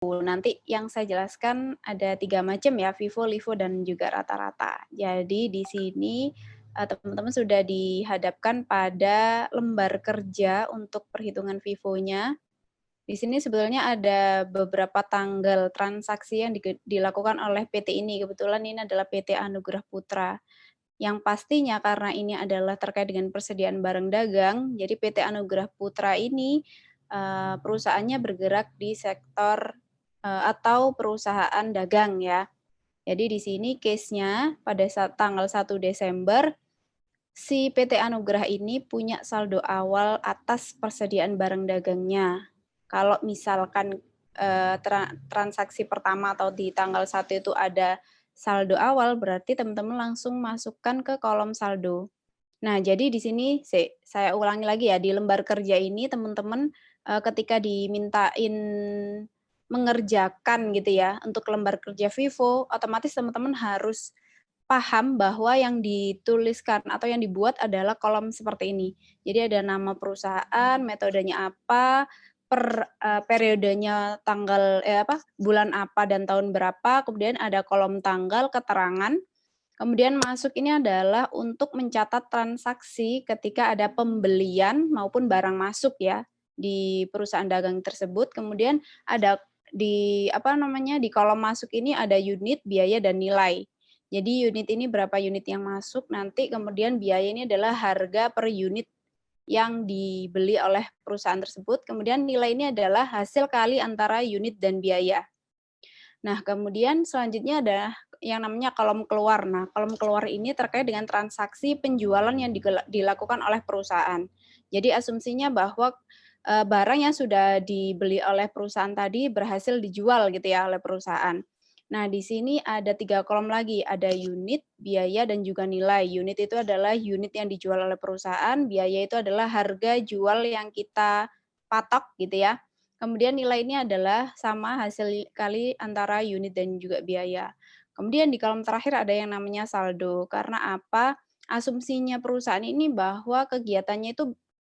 Nanti yang saya jelaskan ada 3 macam ya, FIFO, LIFO, dan juga rata-rata. Jadi di sini teman-teman sudah dihadapkan pada lembar kerja untuk perhitungan FIFO-nya. Di sini sebetulnya ada beberapa tanggal transaksi yang dilakukan oleh PT ini. Kebetulan ini adalah PT Anugerah Putra. Yang pastinya karena ini adalah terkait dengan persediaan barang dagang, jadi PT Anugerah Putra ini perusahaannya bergerak di sektor atau perusahaan dagang ya. Jadi di sini case-nya pada saat tanggal 1 Desember, si PT Anugerah ini punya saldo awal atas persediaan barang dagangnya. Kalau misalkan transaksi pertama atau di tanggal 1 itu ada saldo awal, berarti teman-teman langsung masukkan ke kolom saldo. Nah, jadi di sini saya ulangi lagi ya, di lembar kerja ini teman-teman ketika dimintain mengerjakan gitu ya, untuk lembar kerja FIFO, otomatis teman-teman harus paham bahwa yang dituliskan atau yang dibuat adalah kolom seperti ini. Jadi ada nama perusahaan, metodenya apa, periodenya bulan apa dan tahun berapa, kemudian ada kolom tanggal, keterangan, kemudian masuk ini adalah untuk mencatat transaksi ketika ada pembelian maupun barang masuk ya, di perusahaan dagang tersebut. Kemudian ada di kolom masuk ini ada unit, biaya, dan nilai. Jadi unit ini berapa unit yang masuk, nanti kemudian biaya ini adalah harga per unit yang dibeli oleh perusahaan tersebut, kemudian nilai ini adalah hasil kali antara unit dan biaya. Nah, kemudian selanjutnya ada yang namanya kolom keluar. Nah, kolom keluar ini terkait dengan transaksi penjualan yang dilakukan oleh perusahaan. Jadi asumsinya bahwa barang yang sudah dibeli oleh perusahaan tadi berhasil dijual gitu ya oleh perusahaan. Nah, di sini ada 3 kolom lagi, ada unit, biaya, dan juga nilai. Unit itu adalah unit yang dijual oleh perusahaan, biaya itu adalah harga jual yang kita patok gitu ya. Kemudian nilai ini adalah sama hasil kali antara unit dan juga biaya. Kemudian di kolom terakhir ada yang namanya saldo. Karena apa? Asumsinya perusahaan ini bahwa kegiatannya itu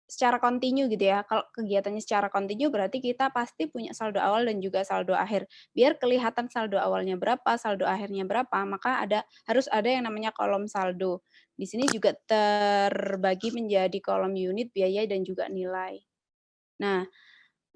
secara kontinu gitu ya. Kalau kegiatannya secara kontinu berarti kita pasti punya saldo awal dan juga saldo akhir. Biar kelihatan saldo awalnya berapa, saldo akhirnya berapa, maka harus ada yang namanya kolom saldo. Di sini juga terbagi menjadi kolom unit, biaya, dan juga nilai. Nah,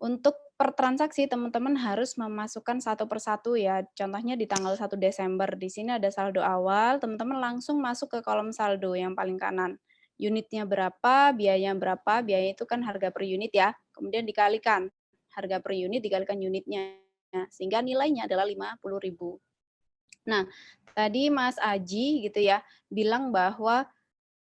untuk per transaksi teman-teman harus memasukkan satu persatu ya. Contohnya di tanggal 1 Desember, di sini ada saldo awal, teman-teman langsung masuk ke kolom saldo yang paling kanan. Unitnya berapa, biayanya berapa, biaya itu kan harga per unit ya. Kemudian dikalikan, harga per unit dikalikan unitnya, sehingga nilainya adalah 50.000. Nah, tadi Mas Aji gitu ya, bilang bahwa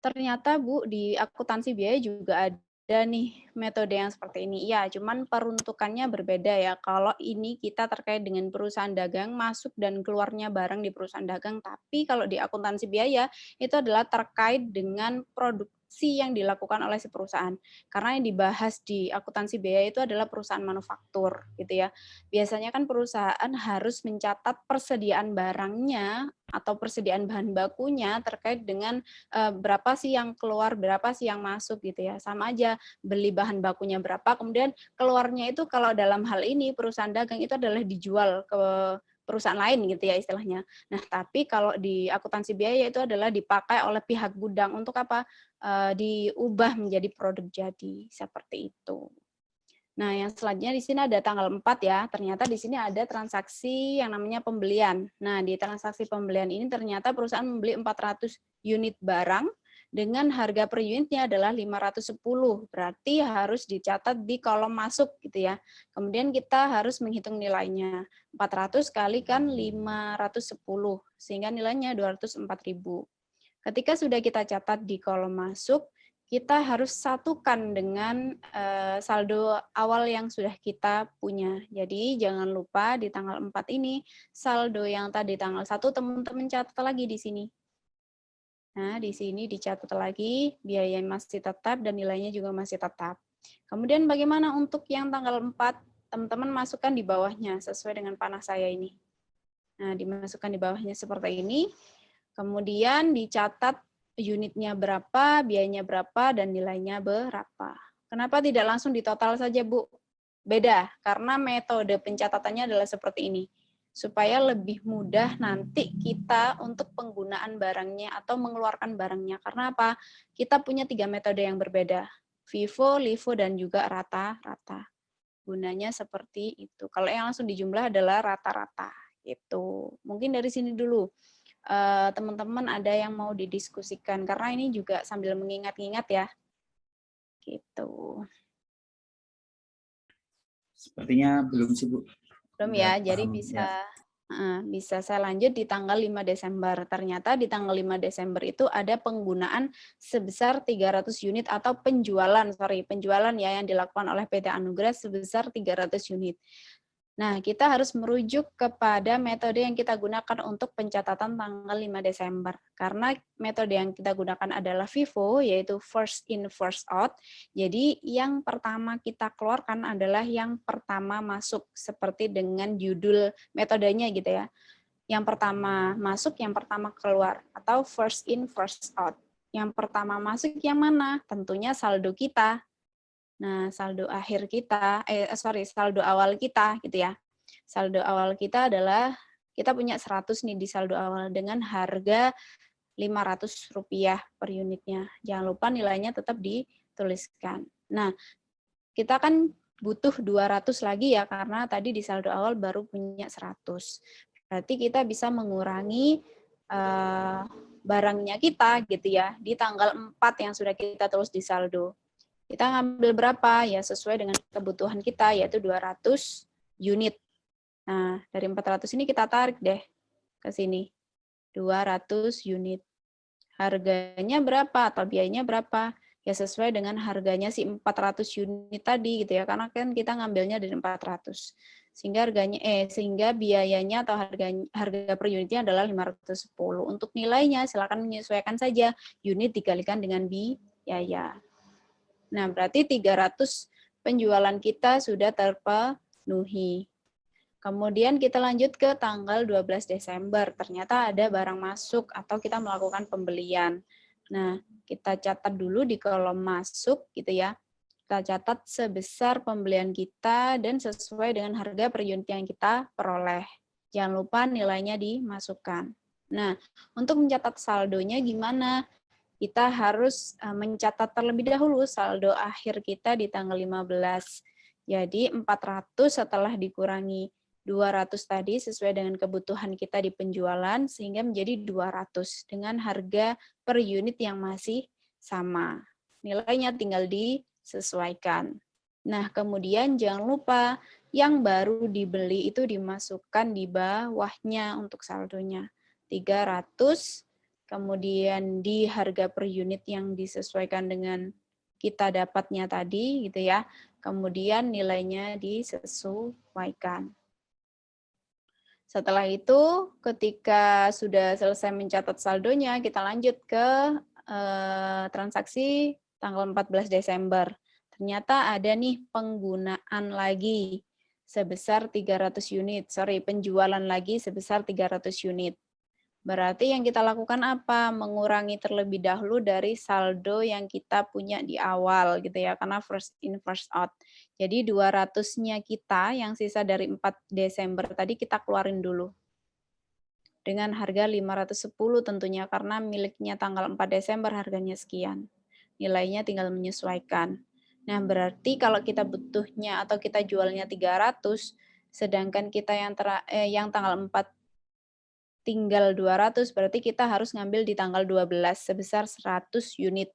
ternyata Bu, di akuntansi biaya juga ada nih metode yang seperti ini. Iya, cuman peruntukannya berbeda ya. Kalau ini kita terkait dengan perusahaan dagang, masuk dan keluarnya barang di perusahaan dagang. Tapi kalau di akuntansi biaya, itu adalah terkait dengan produksi yang dilakukan oleh si perusahaan. Karena yang dibahas di akuntansi biaya itu adalah perusahaan manufaktur gitu ya. Biasanya kan perusahaan harus mencatat persediaan barangnya atau persediaan bahan bakunya terkait dengan berapa sih yang keluar, berapa sih yang masuk gitu ya. Sama aja beli bahan bakunya berapa, kemudian keluarnya itu kalau dalam hal ini perusahaan dagang itu adalah dijual ke perusahaan lain gitu ya istilahnya. Nah, tapi kalau di akuntansi biaya itu adalah dipakai oleh pihak gudang untuk apa? Diubah menjadi produk jadi, seperti itu. Nah, yang selanjutnya di sini ada tanggal 4 ya. Ternyata di sini ada transaksi yang namanya pembelian. Nah, di transaksi pembelian ini ternyata perusahaan membeli 400 unit barang dengan harga per unitnya adalah 510. Berarti harus dicatat di kolom masuk gitu ya. Kemudian kita harus menghitung nilainya. 400 kalikan 510 sehingga nilainya 204.000. Ketika sudah kita catat di kolom masuk, kita harus satukan dengan saldo awal yang sudah kita punya. Jadi jangan lupa di tanggal 4 ini, saldo yang tadi tanggal 1 teman-teman catat lagi di sini. Nah, di sini dicatat lagi, biaya masih tetap dan nilainya juga masih tetap. Kemudian bagaimana untuk yang tanggal 4? Teman-teman masukkan di bawahnya sesuai dengan panah saya ini. Nah, dimasukkan di bawahnya seperti ini. Kemudian dicatat unitnya berapa, biayanya berapa, dan nilainya berapa. Kenapa tidak langsung ditotal saja, Bu? beda karena metode pencatatannya adalah seperti ini. Supaya lebih mudah nanti kita untuk penggunaan barangnya atau mengeluarkan barangnya. Karena apa? Kita punya 3 metode yang berbeda. FIFO, LIFO, dan juga rata-rata. Gunanya seperti itu. Kalau yang langsung dijumlah adalah rata-rata. Gitu. Mungkin dari sini dulu. Teman-teman ada yang mau didiskusikan. Karena ini juga sambil mengingat-ingat ya. Gitu. Sepertinya belum sih, Bu. Belum Udah ya, jadi paham, ya. bisa saya lanjut di tanggal 5 Desember. Ternyata di tanggal 5 Desember itu ada penggunaan sebesar 300 unit atau penjualan ya yang dilakukan oleh PT Anugrah sebesar 300 unit. Nah, kita harus merujuk kepada metode yang kita gunakan untuk pencatatan tanggal 5 Desember. Karena metode yang kita gunakan adalah FIFO, yaitu first in, first out. Jadi, yang pertama kita keluarkan adalah yang pertama masuk, seperti dengan judul metodenya gitu ya. Yang pertama masuk, yang pertama keluar, atau first in, first out. Yang pertama masuk yang mana? Tentunya saldo kita. Nah, saldo akhir kita, saldo awal kita gitu ya. Saldo awal kita adalah kita punya 100 nih di saldo awal dengan harga Rp500 per unitnya. Jangan lupa nilainya tetap dituliskan. Nah, kita kan butuh 200 lagi ya karena tadi di saldo awal baru punya 100. Berarti kita bisa mengurangi barangnya kita gitu ya di tanggal 4 yang sudah kita tulis di saldo. Kita ngambil berapa? Ya sesuai dengan kebutuhan kita, yaitu 200 unit. Nah, dari 400 ini kita tarik deh ke sini. 200 unit. Harganya berapa atau biayanya berapa? Ya sesuai dengan harganya si 400 unit tadi gitu ya. Karena kan kita ngambilnya dari 400. Sehingga biayanya atau harga per unitnya adalah 510. Untuk nilainya silakan menyesuaikan saja unit dikalikan dengan biaya. Nah, berarti 300 penjualan kita sudah terpenuhi. Kemudian kita lanjut ke tanggal 12 Desember. Ternyata ada barang masuk atau kita melakukan pembelian. Nah, kita catat dulu di kolom masuk gitu ya. Kita catat sebesar pembelian kita dan sesuai dengan harga per unit yang kita peroleh. Jangan lupa nilainya dimasukkan. Nah, untuk mencatat saldonya gimana? Kita harus mencatat terlebih dahulu saldo akhir kita di tanggal 15. Jadi 400 setelah dikurangi 200 tadi sesuai dengan kebutuhan kita di penjualan sehingga menjadi 200 dengan harga per unit yang masih sama. Nilainya tinggal disesuaikan. Nah, kemudian jangan lupa yang baru dibeli itu dimasukkan di bawahnya untuk saldonya. 300. Kemudian di harga per unit yang disesuaikan dengan kita dapatnya tadi gitu ya. Kemudian nilainya disesuaikan. Setelah itu ketika sudah selesai mencatat saldonya, kita lanjut ke transaksi tanggal 14 Desember. Ternyata ada nih penggunaan lagi sebesar 300 unit. Penjualan lagi sebesar 300 unit. Berarti yang kita lakukan apa? Mengurangi terlebih dahulu dari saldo yang kita punya di awal gitu ya, karena first in first out. Jadi 200-nya kita yang sisa dari 4 Desember tadi kita keluarin dulu. Dengan harga 510 tentunya karena miliknya tanggal 4 Desember harganya sekian. Nilainya tinggal menyesuaikan. Nah, berarti kalau kita butuhnya atau kita jualnya 300, sedangkan kita yang tanggal 4 tinggal 200, berarti kita harus ngambil di tanggal 12 sebesar 100 unit.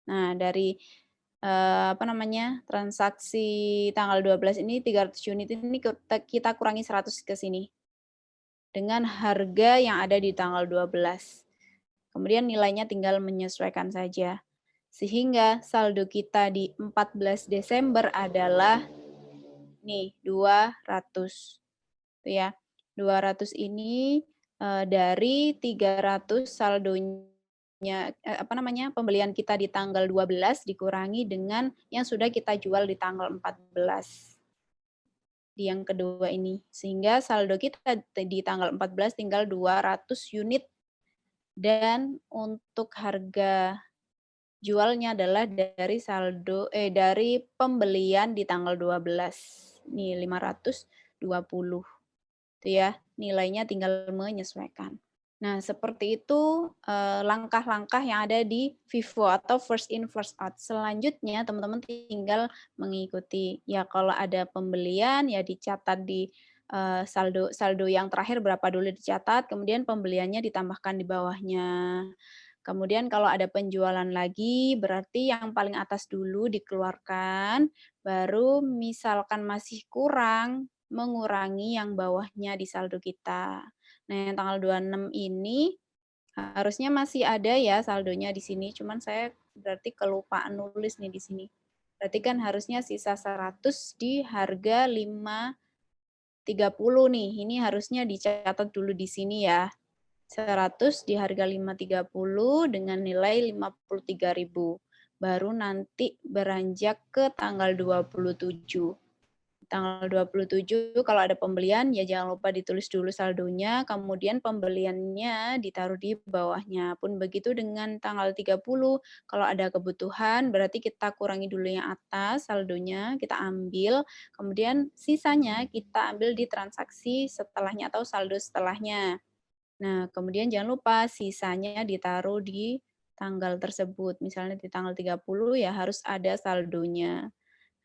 Nah, dari transaksi tanggal 12 ini 300 unit ini kita kurangi 100 ke sini. Dengan harga yang ada di tanggal 12. Kemudian nilainya tinggal menyesuaikan saja. Sehingga saldo kita di 14 Desember adalah nih 200. Tuh ya. 200 ini dari 300 saldonya pembelian kita di tanggal 12 dikurangi dengan yang sudah kita jual di tanggal 14. Di yang kedua ini. Sehingga saldo kita di tanggal 14 tinggal 200 unit dan untuk harga jualnya adalah dari pembelian di tanggal 12. nih 520. Itu ya, nilainya tinggal menyesuaikan. Nah, seperti itu langkah-langkah yang ada di FIFO atau first in first out. Selanjutnya teman-teman tinggal mengikuti. Ya kalau ada pembelian ya dicatat di saldo yang terakhir berapa dulu dicatat, kemudian pembeliannya ditambahkan di bawahnya. Kemudian kalau ada penjualan lagi, berarti yang paling atas dulu dikeluarkan, baru misalkan masih kurang, mengurangi yang bawahnya di saldo kita. Nah, yang tanggal 26 ini harusnya masih ada ya saldonya di sini, cuman saya berarti kelupaan nulis nih di sini. Berarti kan harusnya sisa 100 di harga 530 nih. Ini harusnya dicatat dulu di sini ya. 100 di harga 530 dengan nilai 53.000. Baru nanti beranjak ke tanggal 27. Tanggal 27 kalau ada pembelian ya jangan lupa ditulis dulu saldonya, kemudian pembeliannya ditaruh di bawahnya. Pun begitu dengan tanggal 30, kalau ada kebutuhan berarti kita kurangi dulu yang atas saldonya, kita ambil, kemudian sisanya kita ambil di transaksi setelahnya atau saldo setelahnya. Nah, kemudian jangan lupa sisanya ditaruh di tanggal tersebut. Misalnya di tanggal 30 ya harus ada saldonya.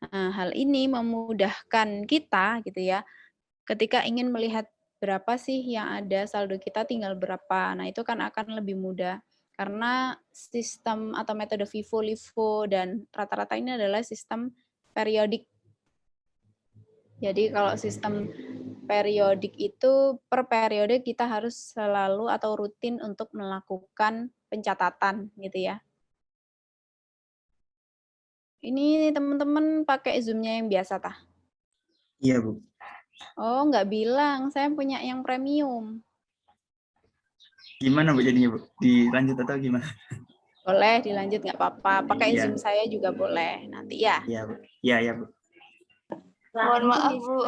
Nah, hal ini memudahkan kita gitu ya, ketika ingin melihat berapa sih yang ada saldo kita tinggal berapa. Nah, itu kan akan lebih mudah. Karena sistem atau metode FIFO, LIFO, dan rata-rata ini adalah sistem periodik. Jadi kalau sistem periodik itu per periode kita harus selalu atau rutin untuk melakukan pencatatan gitu ya. Ini teman-teman pakai Zoom-nya yang biasa tah? Iya, Bu. Oh, nggak bilang, saya punya yang premium. Gimana, Bu, jadinya, Bu? Dilanjut atau gimana? Boleh dilanjut nggak apa-apa, pakai Iya, Zoom saya juga boleh nanti ya. iya, Bu. Iya, iya, Bu. Mohon maaf, Bu.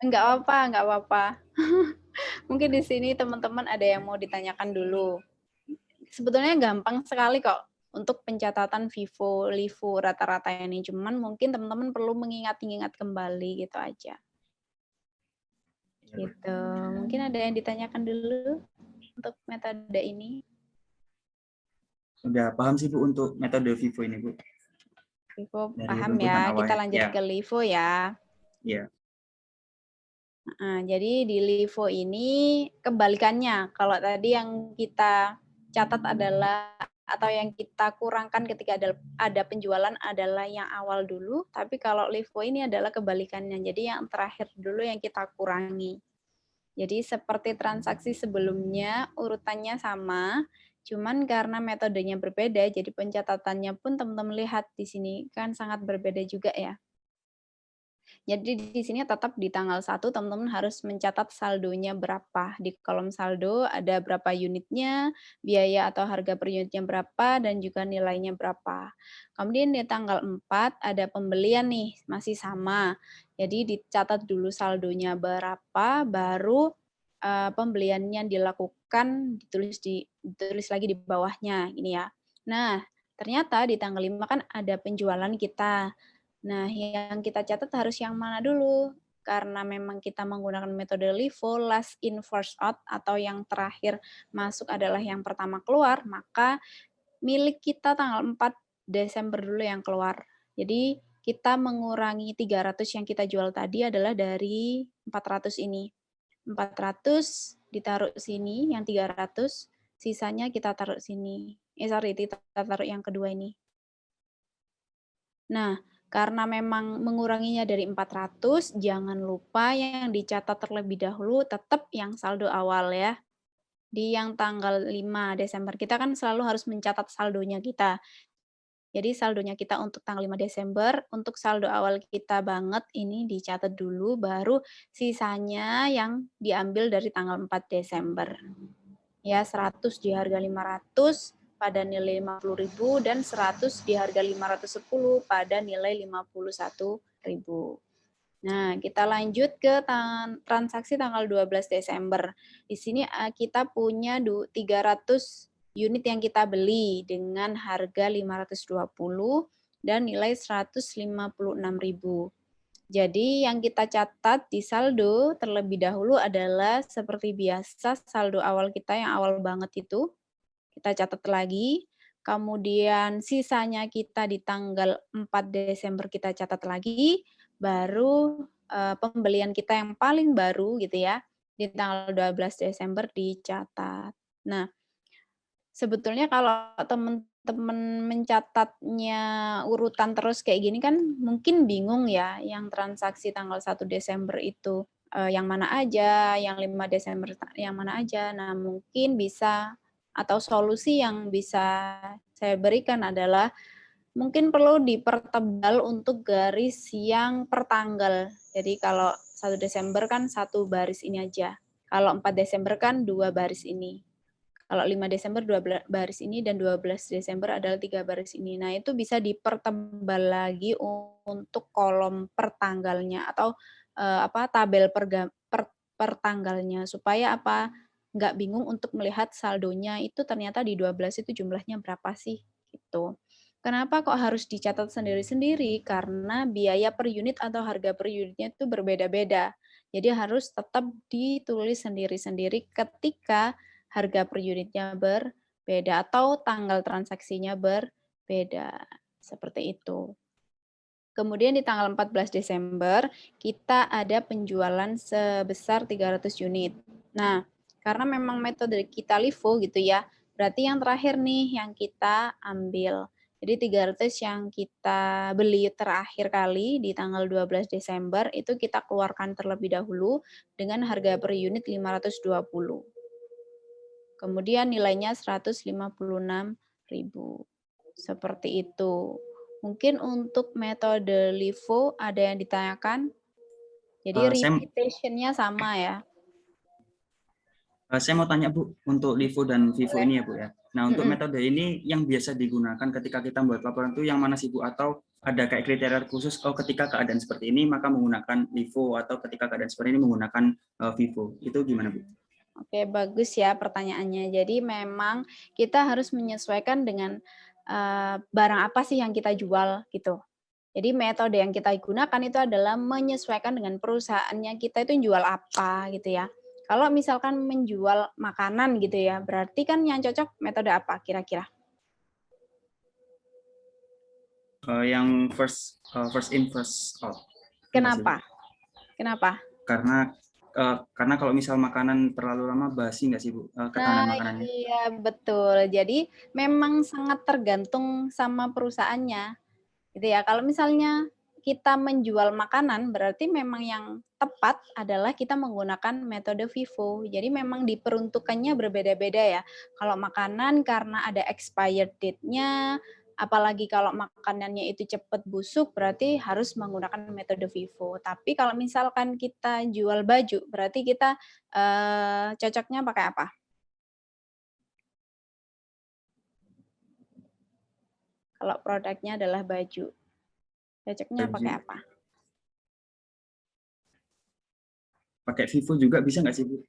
Nggak apa-apa, nggak apa-apa. Mungkin di sini teman-teman ada yang mau ditanyakan dulu. Sebetulnya gampang sekali kok untuk pencatatan FIFO, LIFO rata-rata ini. Cuman mungkin teman-teman perlu mengingat-ingat kembali gitu aja. Iya, Bu. Gitu. Mungkin ada yang ditanyakan dulu untuk metode ini. Udah paham sih, Bu, untuk metode FIFO ini, Bu. FIFO Dari paham runtutan ya. awal. Kita lanjut Ya, ke LIFO ya. iya. Nah, jadi di LIFO ini kebalikannya. Kalau tadi yang kita catat adalah atau yang kita kurangkan ketika ada penjualan adalah yang awal dulu, tapi kalau LIFO ini adalah kebalikannya. Jadi yang terakhir dulu yang kita kurangi. Jadi seperti transaksi sebelumnya urutannya sama, cuman karena metodenya berbeda, jadi pencatatannya pun teman-teman lihat di sini kan sangat berbeda juga ya. Jadi di sini tetap di tanggal 1 teman-teman harus mencatat saldonya berapa. Di kolom saldo ada berapa unitnya, biaya atau harga per unitnya berapa, dan juga nilainya berapa. Kemudian di tanggal 4 ada pembelian nih, masih sama. Jadi dicatat dulu saldonya berapa, baru pembeliannya dilakukan, ditulis lagi di bawahnya, ini ya. Nah, ternyata di tanggal 5 kan ada penjualan kita. Nah, yang kita catat harus yang mana dulu? Karena memang kita menggunakan metode LIFO, last in first out, atau yang terakhir masuk adalah yang pertama keluar, maka milik kita tanggal 4 Desember dulu yang keluar. Jadi kita mengurangi 300 yang kita jual tadi adalah dari 400 ini. 400 ditaruh sini, yang 300, sisanya kita taruh sini. Kita taruh yang kedua ini. Nah, karena memang menguranginya dari 400, jangan lupa yang dicatat terlebih dahulu tetap yang saldo awal ya. Di yang tanggal 5 Desember, kita kan selalu harus mencatat saldonya kita. Jadi saldonya kita untuk tanggal 5 Desember, untuk saldo awal kita banget ini dicatat dulu, baru sisanya yang diambil dari tanggal 4 Desember. Ya, 100 di harga 500 pada nilai 50.000 dan 100 di harga 510 pada nilai 51.000. Nah, kita lanjut ke transaksi tanggal 12 Desember. Di sini kita punya 300 unit yang kita beli dengan harga 520 dan nilai 156.000. Jadi yang kita catat di saldo terlebih dahulu adalah seperti biasa saldo awal kita yang awal banget itu, kita catat lagi. Kemudian sisanya kita di tanggal 4 Desember kita catat lagi, baru pembelian kita yang paling baru gitu ya, di tanggal 12 Desember dicatat. Nah, sebetulnya kalau teman-teman mencatatnya urutan terus kayak gini kan mungkin bingung ya, yang transaksi tanggal 1 Desember itu yang mana aja, yang 5 Desember yang mana aja. Nah, mungkin bisa atau solusi yang bisa saya berikan adalah mungkin perlu dipertebal untuk garis yang per tanggal. Jadi kalau 1 Desember kan 1 baris ini aja. Kalau 4 Desember kan 2 baris ini. Kalau 5 Desember 2 baris ini dan 12 Desember adalah 3 baris ini. Nah, itu bisa dipertebal lagi untuk kolom per tanggalnya atau tabel per tanggalnya supaya apa? Nggak bingung untuk melihat saldonya itu ternyata di 12 itu jumlahnya berapa sih gitu. Kenapa kok harus dicatat sendiri-sendiri? Karena biaya per unit atau harga per unitnya itu berbeda-beda. Jadi harus tetap ditulis sendiri-sendiri ketika harga per unitnya berbeda atau tanggal transaksinya berbeda. Seperti itu. Kemudian di tanggal 14 Desember kita ada penjualan sebesar 300 unit. Nah, karena memang metode kita LIFO gitu ya, berarti yang terakhir nih yang kita ambil. Jadi 300 yang kita beli terakhir kali di tanggal 12 Desember itu kita keluarkan terlebih dahulu dengan harga per unit 520. Kemudian nilainya 156.000. Seperti itu. Mungkin untuk metode LIFO ada yang ditanyakan? Jadi Saya repetition-nya sama ya. Saya mau tanya Bu, untuk LIFO dan VIVO Boleh. ini ya Bu ya. Nah, untuk metode ini yang biasa digunakan ketika kita membuat laporan itu yang mana sih Bu? Atau ada kayak kriteria khusus, oh ketika keadaan seperti ini maka menggunakan LIFO, atau ketika keadaan seperti ini menggunakan VIVO. Itu gimana Bu? Oke, bagus ya pertanyaannya. Jadi memang kita harus menyesuaikan dengan barang apa sih yang kita jual gitu. Jadi metode yang kita gunakan itu adalah menyesuaikan dengan perusahaannya kita itu jual apa gitu ya. Kalau misalkan menjual makanan gitu ya, berarti kan yang cocok metode apa kira-kira? Yang first in first out. Kenapa? Kenapa? Karena kalau misal makanan terlalu lama basi nggak sih Bu, ketahanan Nah, makanannya? iya betul. Jadi memang sangat tergantung sama perusahaannya. Gitu ya. Kalau misalnya kita menjual makanan, berarti memang yang tepat adalah kita menggunakan metode FIFO. Jadi memang diperuntukannya berbeda-beda ya. Kalau makanan karena ada expired date-nya, apalagi kalau makanannya itu cepat busuk, berarti harus menggunakan metode FIFO. Tapi kalau misalkan kita jual baju, berarti kita cocoknya pakai apa? Kalau produknya adalah baju, cocoknya pakai apa? Pakai VIVO juga bisa nggak sih Bu?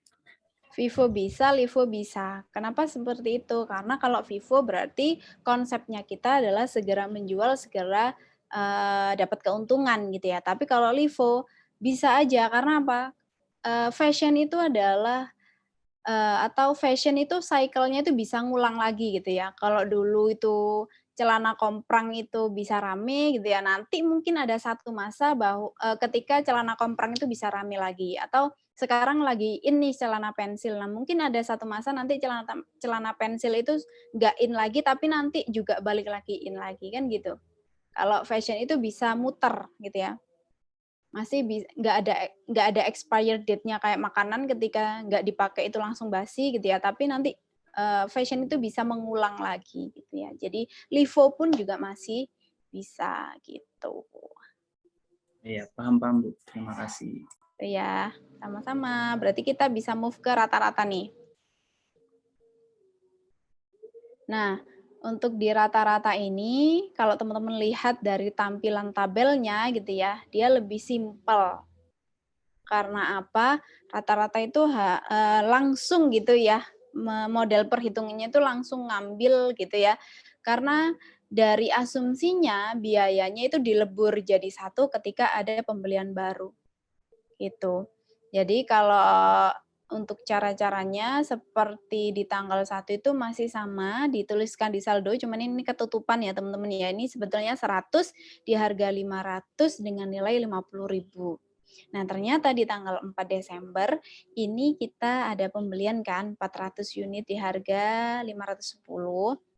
Vivo bisa, Livo bisa. Kenapa seperti itu? Karena kalau Vivo berarti konsepnya kita adalah segera menjual, segera dapat keuntungan gitu ya. Tapi kalau Livo bisa aja karena apa? Fashion itu adalah atau fashion itu cycle-nya itu bisa ngulang lagi gitu ya. Kalau dulu itu celana komprang itu bisa rame gitu ya, nanti mungkin ada satu masa ketika celana komprang itu bisa rame lagi, atau sekarang lagi in nih celana pensil. Nah, mungkin ada satu masa nanti celana pensil itu nggak in lagi, tapi nanti juga balik lagi in lagi, kan gitu. Kalau fashion itu bisa muter gitu ya. Masih nggak ada expired date-nya kayak makanan ketika nggak dipakai itu langsung basi gitu ya, tapi nanti fashion itu bisa mengulang lagi gitu ya. Jadi LIFO pun juga masih bisa gitu. Iya, paham Bu. Terima kasih. Ya, sama-sama. Berarti kita bisa move ke rata-rata nih. Nah, untuk di rata-rata ini, kalau teman-teman lihat dari tampilan tabelnya gitu ya, dia lebih simpel. Karena apa? Rata-rata itu langsung gitu ya, model perhitungannya itu langsung ngambil gitu ya. Karena dari asumsinya biayanya itu dilebur jadi satu ketika ada pembelian baru. Gitu. Jadi kalau untuk cara-caranya seperti di tanggal 1 itu masih sama, dituliskan di saldo, cuman ini ketutupan ya teman-teman ya. Ini sebetulnya 100 di harga 500 dengan nilai 50.000. Nah, ternyata di tanggal 4 Desember ini kita ada pembelian kan 400 unit di harga 510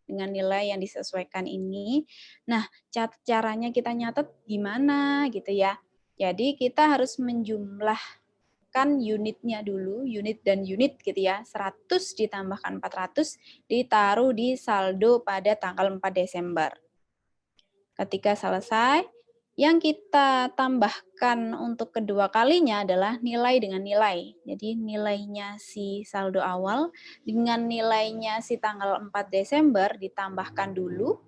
dengan nilai yang disesuaikan ini. Nah, caranya kita nyatet gimana gitu ya. Jadi kita harus menjumlahkan unitnya dulu, unit dan unit gitu ya. 100 ditambahkan 400 ditaruh di saldo pada tanggal 4 Desember. Ketika selesai, yang kita tambahkan untuk kedua kalinya adalah nilai dengan nilai. Jadi nilainya si saldo awal dengan nilainya si tanggal 4 Desember ditambahkan dulu,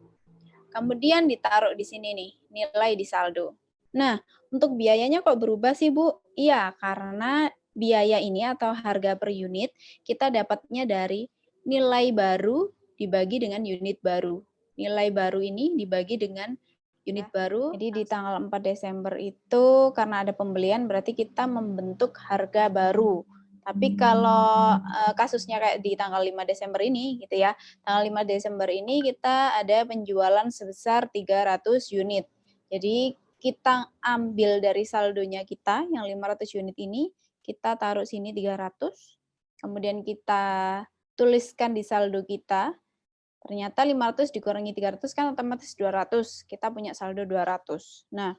kemudian ditaruh di sini nih, nilai di saldo. Nah, untuk biayanya kok berubah sih, Bu? Iya, karena biaya ini atau harga per unit kita dapatnya dari nilai baru dibagi dengan unit baru. Nilai baru ini dibagi dengan unit baru. Jadi di tanggal 4 Desember itu karena ada pembelian berarti kita membentuk harga baru. Tapi kalau kasusnya kayak di tanggal 5 Desember ini gitu ya, tanggal 5 Desember ini kita ada penjualan sebesar 300 unit. Jadi kita ambil dari saldonya kita yang 500 unit ini, kita taruh sini 300, kemudian kita tuliskan di saldo kita. Ternyata 500 dikurangi 300 kan otomatis 200. Kita punya saldo 200. Nah,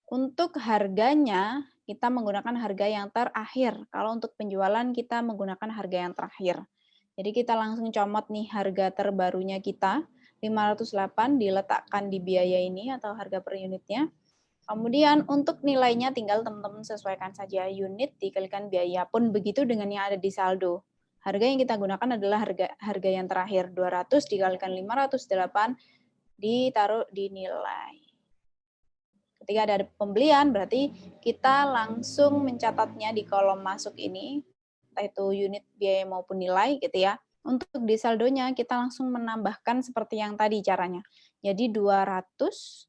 untuk harganya kita menggunakan harga yang terakhir. Kalau untuk penjualan kita menggunakan harga yang terakhir. Jadi kita langsung comot nih harga terbarunya kita, 508 diletakkan di biaya ini atau harga per unitnya. Kemudian untuk nilainya tinggal teman-teman sesuaikan saja, unit dikalikan biaya, pun begitu dengan yang ada di saldo. Harga yang kita gunakan adalah harga yang terakhir, 200 dikalikan 508 ditaruh di nilai. Ketika ada pembelian berarti kita langsung mencatatnya di kolom masuk ini, entah itu unit biaya maupun nilai gitu ya. Untuk di saldonya kita langsung menambahkan seperti yang tadi caranya. Jadi 200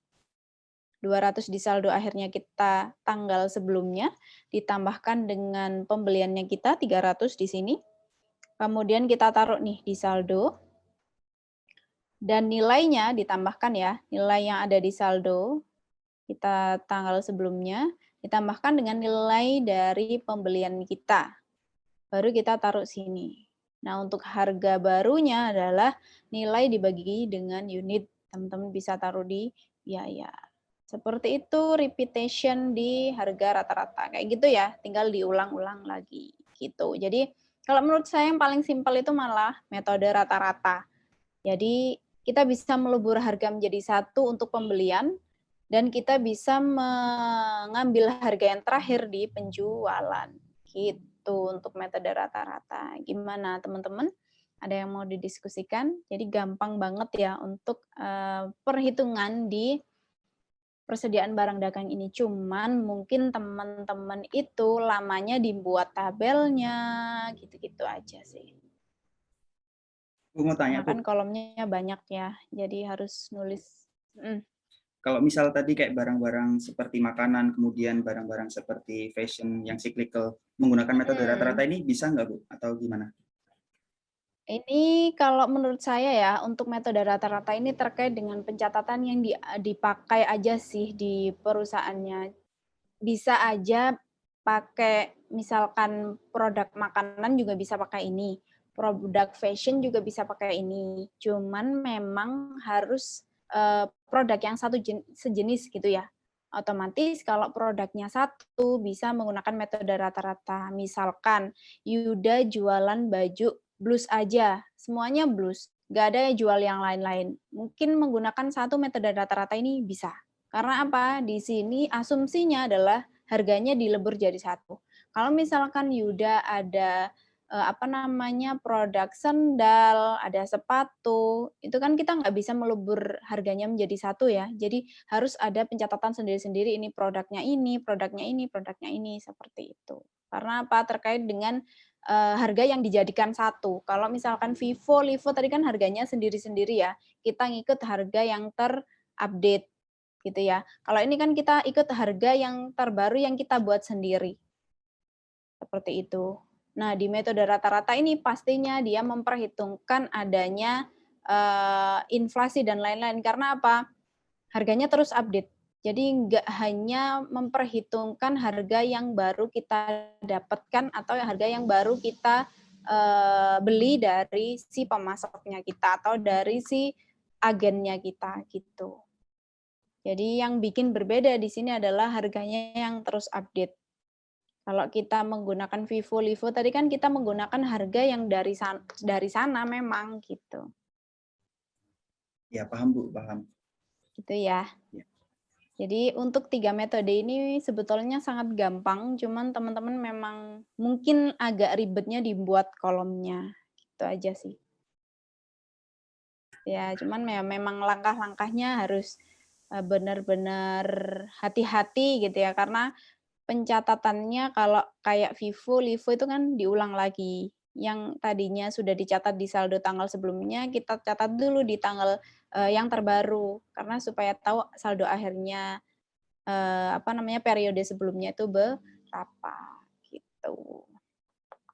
di saldo akhirnya kita tanggal sebelumnya, ditambahkan dengan pembeliannya kita 300 di sini. Kemudian kita taruh nih di saldo. Dan nilainya ditambahkan ya, nilai yang ada di saldo, kita tanggal sebelumnya, ditambahkan dengan nilai dari pembelian kita. Baru kita taruh sini. Nah, untuk harga barunya adalah nilai dibagi dengan unit. Teman-teman bisa taruh di biaya. Seperti itu repetition di harga rata-rata. Kayak gitu ya, tinggal diulang-ulang lagi gitu. Jadi kalau menurut saya yang paling simpel itu malah metode rata-rata. Jadi kita bisa melebur harga menjadi satu untuk pembelian dan kita bisa mengambil harga yang terakhir di penjualan. Gitu untuk metode rata-rata. Gimana teman-teman? Ada yang mau didiskusikan? Jadi gampang banget ya untuk perhitungan di persediaan barang dagang ini. Cuman mungkin teman-teman itu lamanya dibuat tabelnya, gitu-gitu aja sih. Aku mau tanya, Karena kan kolomnya banyak ya, jadi harus nulis. Kalau misal tadi kayak barang-barang seperti makanan, kemudian barang-barang seperti fashion yang cyclical, menggunakan metode rata-rata ini bisa nggak, Bu? Atau gimana? Ini kalau menurut saya ya, untuk metode rata-rata ini terkait dengan pencatatan yang dipakai aja sih di perusahaannya. Bisa aja pakai, misalkan produk makanan juga bisa pakai ini, produk fashion juga bisa pakai ini. Cuman memang harus produk yang sejenis gitu ya. Otomatis kalau produknya satu bisa menggunakan metode rata-rata. Misalkan Yuda jualan baju blus aja, semuanya blus, nggak ada yang jual yang lain-lain. Mungkin menggunakan satu metode rata-rata ini bisa. Karena apa? Di sini asumsinya adalah harganya dilebur jadi satu. Kalau misalkan Yuda ada produk sendal, ada sepatu, itu kan kita nggak bisa melebur harganya menjadi satu ya. Jadi harus ada pencatatan sendiri-sendiri, ini produknya ini, produknya ini, produknya ini, seperti itu. Karena apa? Terkait dengan harga yang dijadikan satu. Kalau misalkan Vivo, Livo tadi kan harganya sendiri-sendiri ya. Kita ngikut harga yang terupdate gitu ya. Kalau ini kan kita ikut harga yang terbaru yang kita buat sendiri. Seperti itu. Nah, di metode rata-rata ini pastinya dia memperhitungkan adanya inflasi dan lain-lain. Karena apa? Harganya terus update. Jadi nggak hanya memperhitungkan harga yang baru kita dapatkan atau harga yang baru kita beli dari si pemasoknya kita atau dari si agennya kita gitu. Jadi yang bikin berbeda di sini adalah harganya yang terus update. Kalau kita menggunakan Vivo, Livo tadi kan kita menggunakan harga yang dari sana memang gitu. Ya, paham Bu, paham. Gitu ya. Ya. Jadi untuk 3 metode ini sebetulnya sangat gampang, cuman teman-teman memang mungkin agak ribetnya dibuat kolomnya. Gitu aja sih. Ya, cuman memang langkah-langkahnya harus benar-benar hati-hati gitu ya, karena pencatatannya kalau kayak Vivo, Livo itu kan diulang lagi. Yang tadinya sudah dicatat di saldo tanggal sebelumnya, kita catat dulu di tanggal yang terbaru, karena supaya tahu saldo akhirnya periode sebelumnya itu berapa gitu.